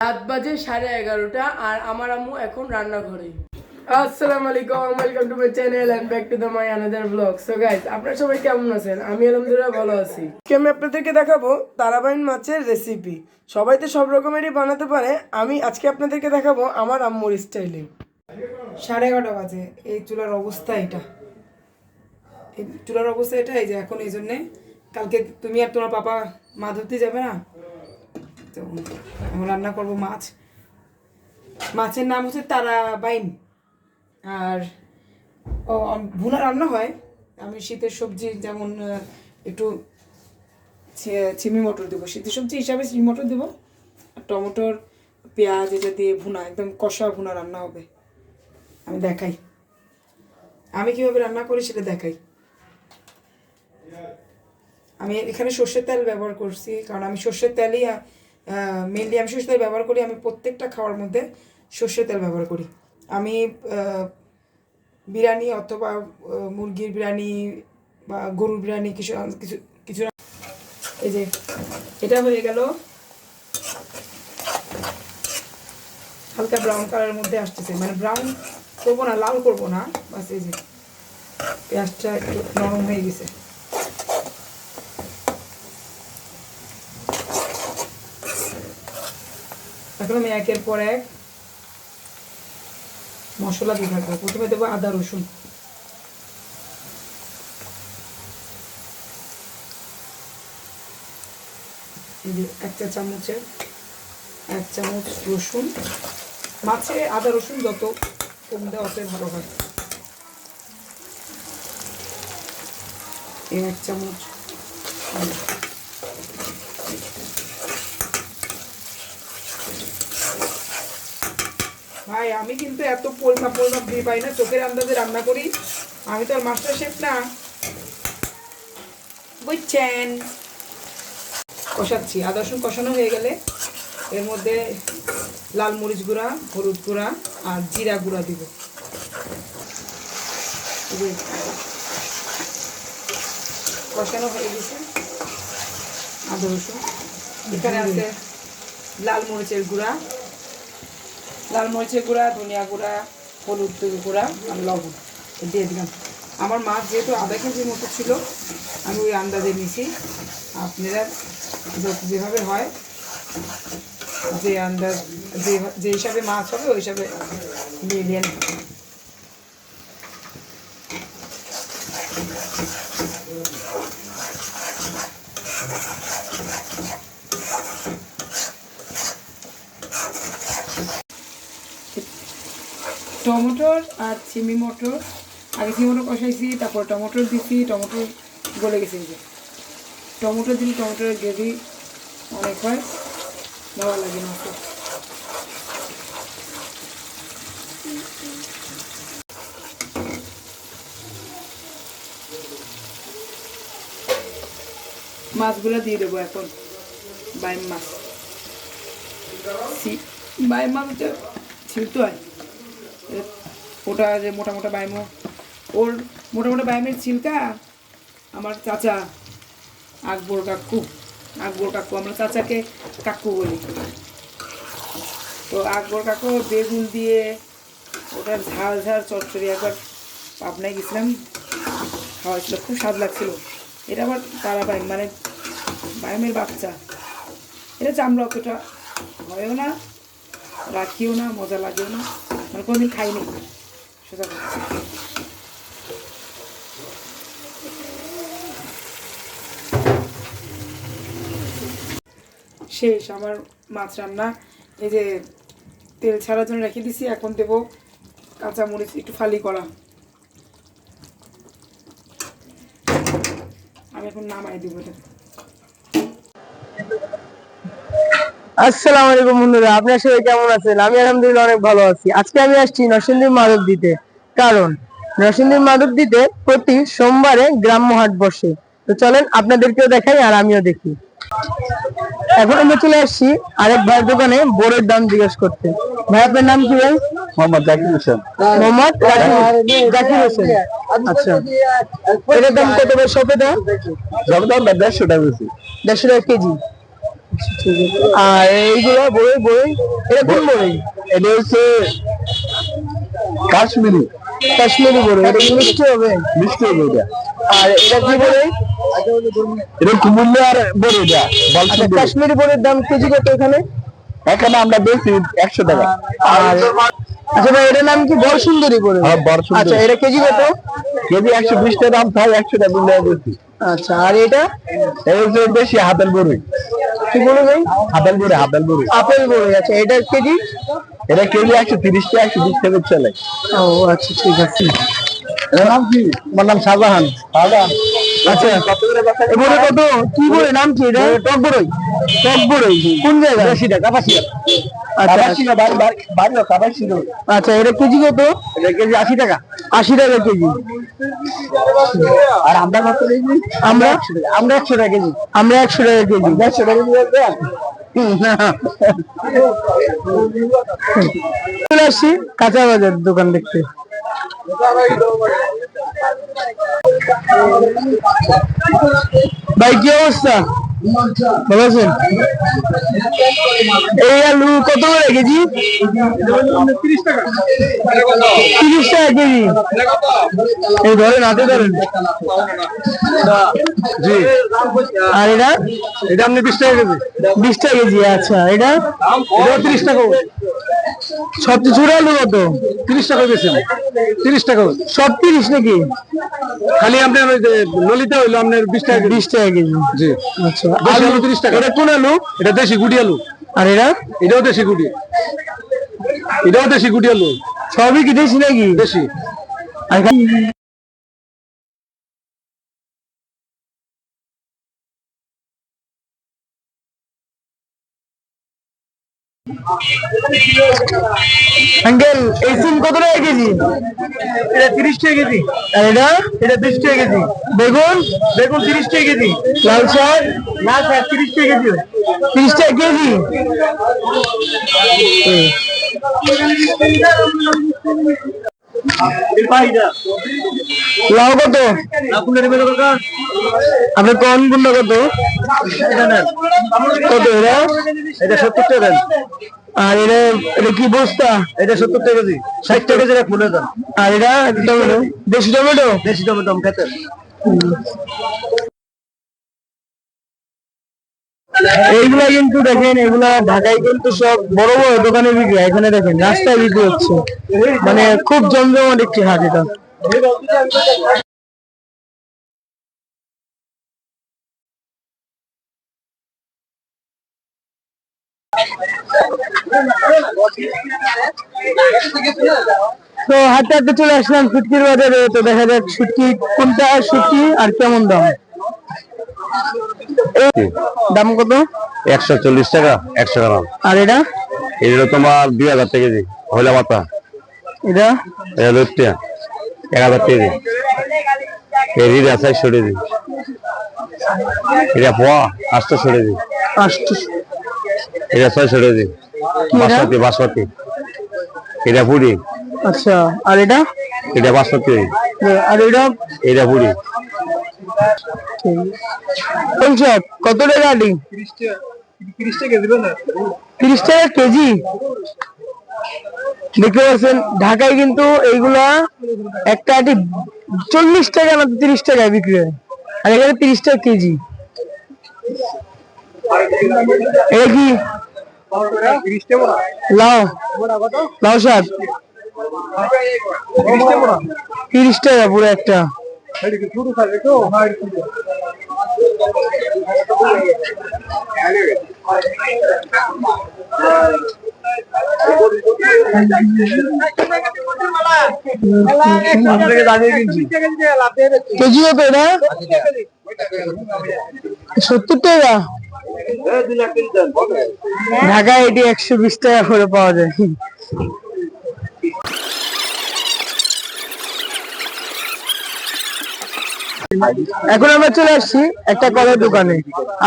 রাত বাজে 11:30 আর আমার আম্মু এখন রান্নাঘরে। আসসালামু আলাইকুম, welcome to my channel and back to my another blog. So guys, আপনারা সবাই কেমন আছেন? আমি আলহামদুলিল্লাহ ভালো আছি। আজকে আমি আপনাদেরকে দেখাবো তারাবাইন মাছের রেসিপি। সবাই তো সব রকমেরই বানাতে পারে, আমি আজকে আপনাদেরকে দেখাবো আমার আম্মুর স্টাইলে। 11:30 বাজে, এই চুলার অবস্থা এটা, এই চুলার অবস্থা এটা। এই যে এখন এই জন্যে কালকে তুমি আর তোমার পাপা মাছ ধরতে যাবে না, তো আমি রান্না করবো মাছ। মাছের নাম হচ্ছে তারাবাইন, আর ভুনা রান্না হয়। আমি শীতের সবজি যেমন একটু চিমি মটর দেবো, শীতের সবজি হিসাবে চিমি মটর দেবো, আর টমেটোর পেঁয়াজ এটা দিয়ে ভুনা, একদম কষা ভুনা রান্না হবে। আমি দেখাই আমি কীভাবে রান্না করি, সেটা দেখাই। আমি এখানে সর্ষের তেল ব্যবহার করছি, কারণ আমি সর্ষের তেলই মেনলি আমি সর্ষের তেল ব্যবহার করি। আমি প্রত্যেকটা খাওয়ার মধ্যে সর্ষের তেল ব্যবহার করি। আমি বিরিয়ানি অথবা মুরগির বিরিয়ানি বা গরুর বিরিয়ানি কিছু কিছু কিছু এই যে এটা হয়ে গেল হালকা ব্রাউন কালারের মধ্যে আসতেছে, মানে ব্রাউন করবো না, লাল করবো না, বাস। এই যে পেঁয়াজটা একটু নরম হয়ে গেছে। এখন আমি একের পর এক মশলা দিয়ে থাকবো। প্রথমে দেবো আদা রসুন, এই যে 1 চামচ রসুন। মাছে আদা রসুন যত কম দেওয়া অতই ভালো হয়। এই 1 চামচ ভাই, আমি কিন্তু এত পরিমাপ দিয়ে পাই না, চোখের আন্দাজে রান্না করি। আমি তো আর মাস্টার শেফ না, বুঝছেন। কষাচ্ছি, আদা রসুন কষানো হয়ে গেলে এর মধ্যে লাল মরিচ গুঁড়া, হলুদ গুঁড়া আর জিরা গুঁড়া দিব। কষানো হয়ে গেছে আদা রসুন। এখানে আছে লাল মরিচের গুঁড়া, ধনিয়া গুঁড়া, হলুদ গুঁড়া আর লবণ দিয়ে দিলাম। আমার মাছ যেহেতু আধা কেজির মতো ছিল, আমি ওই আন্দাজে নিয়েছি। আপনারা যেভাবে হয়, যে আন্দাজ, যে হিসাবে মাছ হবে ওই হিসাবে নিয়ে নেন। টমেটোর আর চিমি মটর, আগে চিমি মটর কষাইছি, তারপর টমেটোর দিচ্ছি, টমেটো গলে গেছে। যে টমেটো দিলে টমেটোর গ্রেভি অনেক হয়, ভালো লাগে মাছ। মাছগুলো দিয়ে দেবো এখন। বাইম মাছ, বাইম মাছটা ছিলতে হয়, ওটা যে মোটা মোটা বাইমো, ওর মোটা মোটা বাইমের ছিলকা আমার চাচা আকবর কাকু, আমরা চাচাকে কাকু বলি। তো আকবর কাকু বেগুন দিয়ে ওটার ঝাল চচ্চড়ি একবার পাবনায় গেছিলাম, খাওয়াইছিল, খুব স্বাদ লাগছিল। এটা আবার তারাবাইম, মানে বাইমের বাচ্চা। এটা চামড়া অতটা হয়ও না, রাখিও না, মজা লাগেও না, মানে কোনোদিন খাইনি সেটা। শেষ আমার মাছ রান্না। এই যে তেল ছাড়ার জন্য রেখে দিছি, এখন দেবো কাঁচামরিচ একটু ফালি করা। আমি এখন নামাই দেবো এটা। আসসালামু আলাইকুম বন্ধুরা, আপনারা সবাই কেমন আছেন? আমি আলহামদুলিল্লাহ অনেক ভালো আছি। আজকে আমি আসছি নরসিংদীর মাধবদীতে, কারণ নরসিংদীর মাধবদীতে প্রতি সোমবারে গ্রাম্য হাট বসে। তো চলেন আপনাদেরকেও দেখাই আর আমিও দেখি। এখন আমরা চলে আসছি আরেক ভাইয়ের দোকানে বোরের দাম জিজ্ঞেস করতে। ভাই, আপনার নাম কি? ভাই, মোহাম্মদ জাকির হোসেন। মোহাম্মদ জাকির হোসেন। আচ্ছা, এটার দাম কত ভাই? শপে দাম 150 টাকা বেশি। 150 টাকা কেজি। আর এইগুলো বই বই এটা কোন বই? এটা হচ্ছে কাশ্মীরি কাশ্মীরি বড়ই, এটা কি মিষ্টি হবে? মিষ্টি হবে এটা। আর এটা কি বড়ই? এটা কুমিল্লার বড়ি এটা আচ্ছা, কাশ্মীরি বড়ির দাম কেজি কত এখানে? এখানে আমরা বেশি 100 টাকা। আর আচ্ছা ভাই, এটার নাম কি বরসুন্দরী বড়ি? হ্যাঁ, বরসুন্দরী। আচ্ছা, এটা কেজি কত? কেজি 120 টাকা দাম, তাই 100 টাকা মিলিয়ে দিচ্ছি। আচ্ছা, আর এটা এই যে বেশি হাতেল বড়ি। কি বড়ি ভাই? হাতেল বড়ি, হাতেল বড়ি। আপেল বড়ি। আচ্ছা, এটা কেজি? এটা কেজি 130 টাকা, 120 টাকা চলে। ও আচ্ছা, ঠিক আছে। নাম কি? আমার নাম শাহজাহান। আচ্ছা, এবারে কত? কি বড়ি নাম কি এটা? টক বড়ই। টক বড়ি কোন জায়গা? বেশি টাকা কাপাসিয়া। আচ্ছা কাপাসিয়া বাড়ি কাপাসিয়া। আচ্ছা, এটা কেজি কত? এটা কেজি 80 টাকা। 80 টাকা কেজি। আর আমরা কত কেজি? আমরা 100 টাকা কেজি। আমরা 100 টাকা কেজি। 100 টাকা কেজি দেন। চলে আসছি কাঁচা বাজার দোকান দেখতে। ভাই কি অবস্থা? ভালো আছেন? এই আলু কত করে কেজি? 30 টাকা। 30 টাকা কেজি। এই ধরেন, হাতে ধরেন। জি। আর এটা? এটা আপনি 20 টাকা কেজি। 20 টাকা কেজি। আচ্ছা, এটা? এটা 30 টাকা। সবচেয়ে ছোট আলু কত? 30 টাকা বেশি। 30 টাকা। সব 30 নাকি? খালি আপনার ওই যে ললিতা হইলো আপনার 20 টাকা কেজি। 20 টাকা কেজি। জি। আচ্ছা, আলু 30 টাকা। এটা কোন আলু? এটা দেশি গুটি আলু। আর এটা? এটাও দেশি গুটি। এটাও দেশি গুটি আলু। সবই কি দেশি নাকি? দেশি। আর আঙ্কেল, এই সিম কত টাকা কেজি? এটা 30 টাকা কেজি। আর এটা? এটা 20 টাকা কেজি। বেগুন? বেগুন 30 টাকা কেজি। লাল শাক? না স্যার, 30 টাকা কেজি। 30 টাকা কেজি। লাউ কত? আপনার কোন গুলো কত? কত এটা? এটা 70 টাকা। আর এটা এটা কি বস্তা? এটা 70 টাকা কেজি। 60 টাকা কেজি ফুলের দাম। আর এটা টমেটো? দেশি টমেটো? দেশি টমেটো খেতে। এইগুলা কিন্তু দেখেন, এগুলা ঢাকায় কিন্তু সব বড় বড় দোকানে বিক্রি হয়। এখানে দেখেন রাস্তায় বিক্রি হচ্ছে, মানে খুব জমজমাট একটি হাট এটা। তো হাঁটতে হাঁটতে চলে আসলাম শুটকির বাজারে। তো দেখা যাক শুটকি কোনটা শুটকি আর কেমন দাম। দাম কত? 140 টাকা 100 গ্রাম। আর এটা? এটা তোমার 2000 টাকা কেজি। হইলা পাতা। এটা? এটা লইতে 1000 টাকা কেজি। এর আছে 100 টাকা কেজি। এটা পোয়া 800 টাকা কেজি। 800। এটা 600 টাকা কেজি। বাসমতি বাসমতি। এটা পুরি। আচ্ছা, আর এটা? এটা বাসমতি। আর এটা? এটা পুরি। কত টাকা আটি? 30 টাকা কেজি। 30 টাকা কেজি। দেখতে পাচ্ছেন ঢাকায় কিন্তু এইগুলা একটা আটি 40 টাকা না 30 টাকায় বিক্রি হয়, আর এখানে 30 টাকা কেজি। এটা কি? লাউ? লাউ শাক 30 টাকা পুরো একটা। কেজি কত এটা? 70 টাকা। ঢাকায় এটি 120 টাকা করে পাওয়া যায়। এখন আমরা চলে আসছি একটা কলার দোকানে,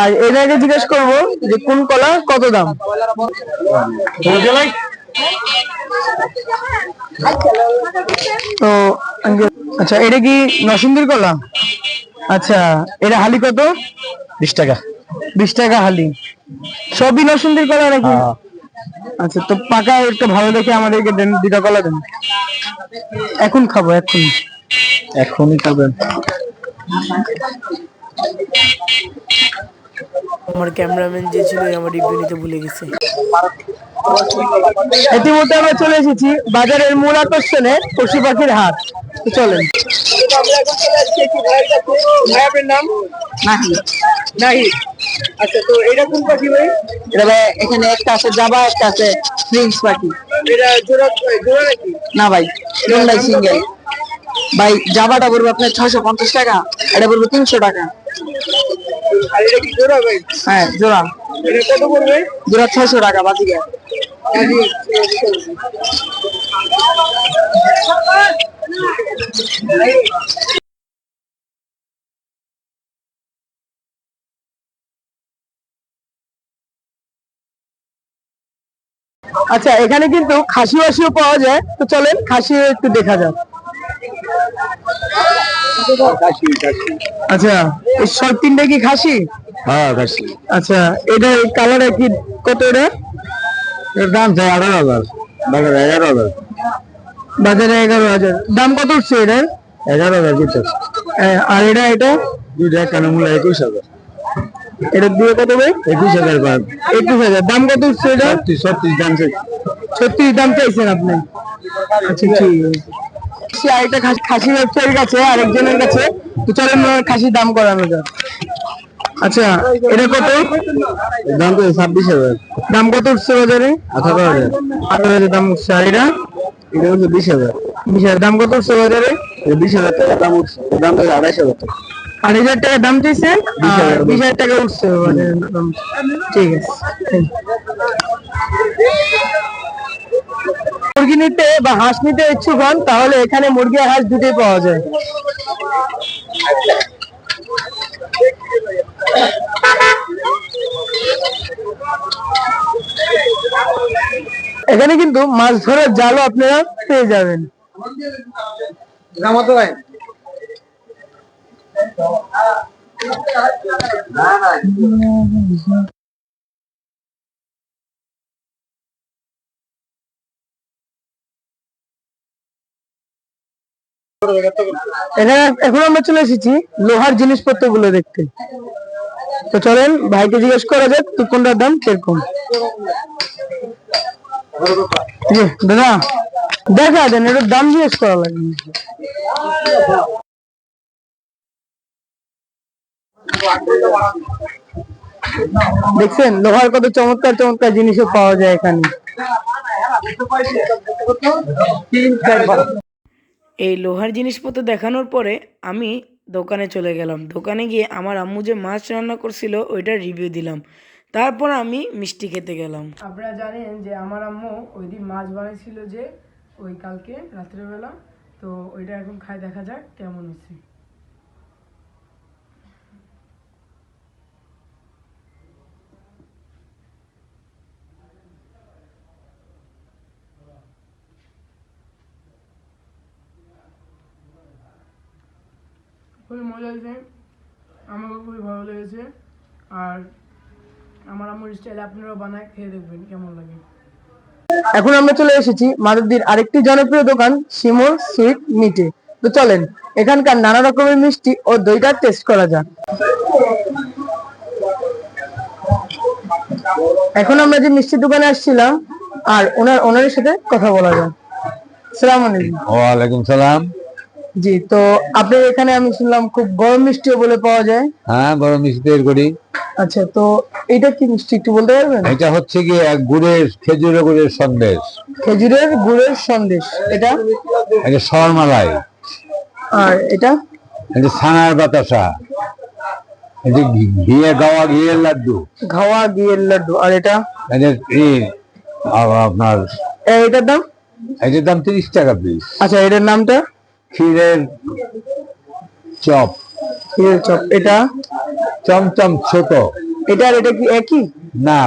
আর এর আগে জিজ্ঞেস করবো যে কোন কলা কত দাম। তো আচ্ছা, এটা কি নরসিংদীর কলা? আচ্ছা, এটা হালি কত? 20 টাকা। 20 টাকা হালি। সবই নরসিংদীর কলা নাকি? আচ্ছা, তো পাকা একটা ভালো দেখে আমাদেরকে দেন, 2টা কলা দেন। এখন খাবো, এখনই খাবেন। আমার ক্যামেরাম্যান যে ছিল আমার রিভিউ নিতে ভুলে গেছে। ইতিমধ্যে আমরা চলে এসেছি বাজারের মূল আকর্ষণে পশু পাখির হাট। তো চলেন। আপনার নাম? নাহিদ। আচ্ছা, তো এটা কোন পাখি ভাই? এটা ভাই এখানে একটা আছে জাবা, একটা আছে প্রিন্স পাখি। এটা জোড়া জোড়া নাকি? না ভাই, লন্ডাই সিঙ্গেল। ভাই জাবাটা পড়বে আপনার 650 টাকা, এটা পড়বে 300 টাকা। আর এটা কি জোড়া ভাই? হ্যাঁ জোড়া। এটা কত পড়বে? জোড়া 600 টাকা বাজিকা। আচ্ছা, এখানে কিন্তু খাসি বাসিও পাওয়া যায়, তো চলেন খাসি একটু দেখা যাক। আচ্ছা, এই সব 3টা কি খাসি? হ্যাঁ খাসি। আচ্ছা, এটা কালার কি কত? এর দাম চাই 18,000, বাজারে 11,000। বাজারে 11,000। দাম কত উঠছে এটার? 11,000 কিনতে। আর এটা দুইটা কেন মূল্য 21,000। এটা দিয়ে কত ভাই? 21,000 বাদ। 21,000। দাম কত উঠছে এটা? 36 দাম চাই। 36 দাম চাইছেন আপনি? আচ্ছা ঠিক আছে। আরেকটা খাসি ব্যবসায়ীর কাছে, আরেকজনের কাছে, তো চলেন খাসির দাম করানো যাক। আচ্ছা, এটা কত? দাম তো 26,000। দাম কত উঠছে বাজারে? 18,000। 18,000 দাম উঠছে। আর এটা হচ্ছে 20,000। 20,000 দাম কত উঠছে বাজারে? 20,000 টাকা দাম উঠছে। দাম তো 2,500 টাকা। 8,000 টাকা দাম চাইছেন, 20,000 টাকা উঠছে বাজারে দাম। ঠিক আছে। মুরগি নিতে বা হাঁস নিতে ইচ্ছুক হন তাহলে এখানে মুরগি আর হাঁস দুটোই পাওয়া যায়। এখানে কিন্তু মাছ ধরার জালও আপনারা পেয়ে যাবেন। এখানে এখন আমরা চলে এসেছি লোহার জিনিসপত্র গুলো দেখতে। তো চলেন ভাইকে জিজ্ঞেস করা যাক তো কোনটার দাম কিরকম। দাদা দেখা দেন, এটার দাম জিজ্ঞেস করা লাগবে। দেখছেন লোহার কত চমৎকার চমৎকার জিনিসও পাওয়া যায় এখানে। এই লোহার জিনিসপত্র দেখানোর পরে আমি দোকানে চলে গেলাম। দোকানে গিয়ে আমার আম্মু যে মাছ রান্না করছিল ওইটার রিভিউ দিলাম। তারপর আমি মিষ্টি খেতে গেলাম। আপনারা জানেন যে আমার আম্মু ওই দিন মাছ বানিয়েছিল যে ওই কালকে রাত্রেবেলা, তো ওইটা এখন খাই, দেখা যাক কেমন হচ্ছে। খুবই মজা হয়েছে, আমাকে খুবই ভালো লেগেছে। আর আমার আম্মুর স্টাইলে আপনারাও বানায় খেয়ে দেখবেন কেমন লাগে। এখন আমরা চলে এসেছি মাধবদীর আরেকটি জনপ্রিয় দোকান শিমুল সুইট মিটে। তো চলেন এখানকার নানা রকমের মিষ্টি ও দইটা টেস্ট করা যাক। এখন আমরা যে মিষ্টির দোকানে আসছিলাম আর ওনার সাথে কথা বলা যাক। আসসালামু আলাইকুম। ওয়ালাইকুম সালাম। জি, তো আপনার এখানে আমি শুনলাম খুব গরম মিষ্টিও বলে পাওয়া যায়। হ্যাঁ, গরম মিষ্টি তৈরি করি। আচ্ছা, তো এটা কি মিষ্টি একটু বলতে পারবেন? এটা হচ্ছে কি গুড়ের খেজুরের গুড়ের সন্দেশ। খেজুরের গুড়ের সন্দেশ। এটা সরমালাই। আর এটা ছানার বাতাসা। ঘিয়ের লাড্ডু। ঘাওয়া ঘিয়ের লাড্ডু। আর এটা আপনার এটার দাম? এটার দাম 30 টাকা পিস। আচ্ছা, এটার নামটা? ক্ষীরের চপ। ক্ষীরের চপ। এটা চমচম ছোট। এটা আর এটা কি একই? না,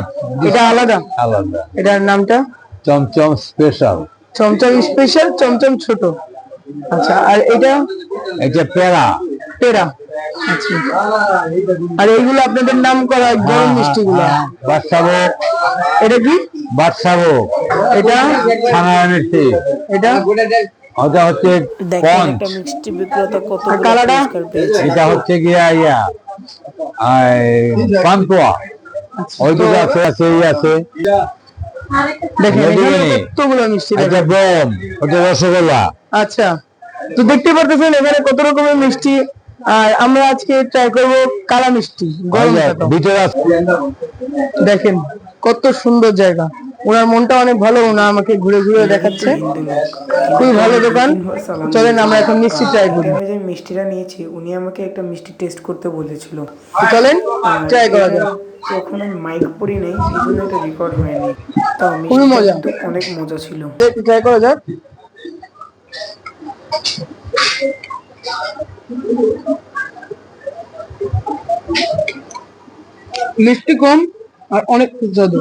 এটা আলাদা। আলাদা। এটার নামটা? চমচম স্পেশাল। চমচম স্পেশাল, চমচম ছোট। আচ্ছা, আর এটা? এটা পেড়া। টেরা। আচ্ছা, আর এইগুলো আপনাদের নাম করা গরম মিষ্টি গুলো? বাদশাভো। এটা কি? বাদশাভো। এটা ছানা মিষ্টি। এটা ওটা হচ্ছে দেখেন একটা মিষ্টি বিক্রেতা কতগুলো পুরস্কার পেয়েছে। এটা হচ্ছে গিয়া পান্তুয়া। ওই দুটো আছে আছে এই আছে। দেখেন এখানে কতগুলো মিষ্টি, এটা বোম, ওটা রসগোল্লা। আচ্ছা, তো দেখতে পারতেছেন এখানে কত রকমের মিষ্টি। আর আমরা আজকে ট্রাই করব কালা মিষ্টি গরম। ভিতরে আছে। দেখেন কত সুন্দর জায়গা, ওনার মনটা অনেক ভালো, ওনা আমাকে ঘুরে ঘুরে দেখাচ্ছে। খুবই ভালো দোকান। চলেন আমরা এখন মিষ্টি ট্রাই করি। আমি যে মিষ্টিটা নিয়েছি উনি আমাকে একটা মিষ্টি টেস্ট করতে বলেছিল। চলেন ট্রাই করা যাক। তখন আমি মাইক পরি নাই, এই জন্য এটা রেকর্ড হয়নি। তাও খুবই মিষ্টিটা মজা, কিন্তু অনেক মজা ছিল। ট্রাই করা যাক। মিষ্টি কম আর অনেক সুস্বাদু।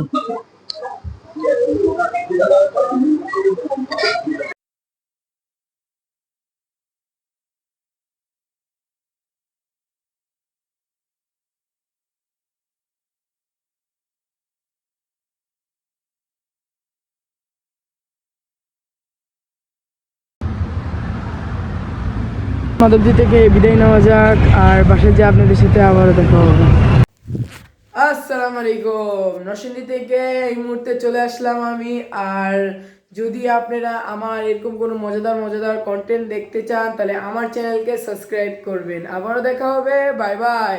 মাধবদী থেকে বিদায় নেওয়া যাক, আর বাসায় যে আপনাদের সাথে আবারও দেখা হবে। আসসালামু আলাইকুম। নরসিংদী থেকে এই মুহূর্তে চলে আসলাম আমি। আর যদি আপনারা আমার এরকম কোনো মজাদার মজাদার কন্টেন্ট দেখতে চান তাহলে আমার চ্যানেলকে সাবস্ক্রাইব করবেন। আবারও দেখা হবে, বাই বাই।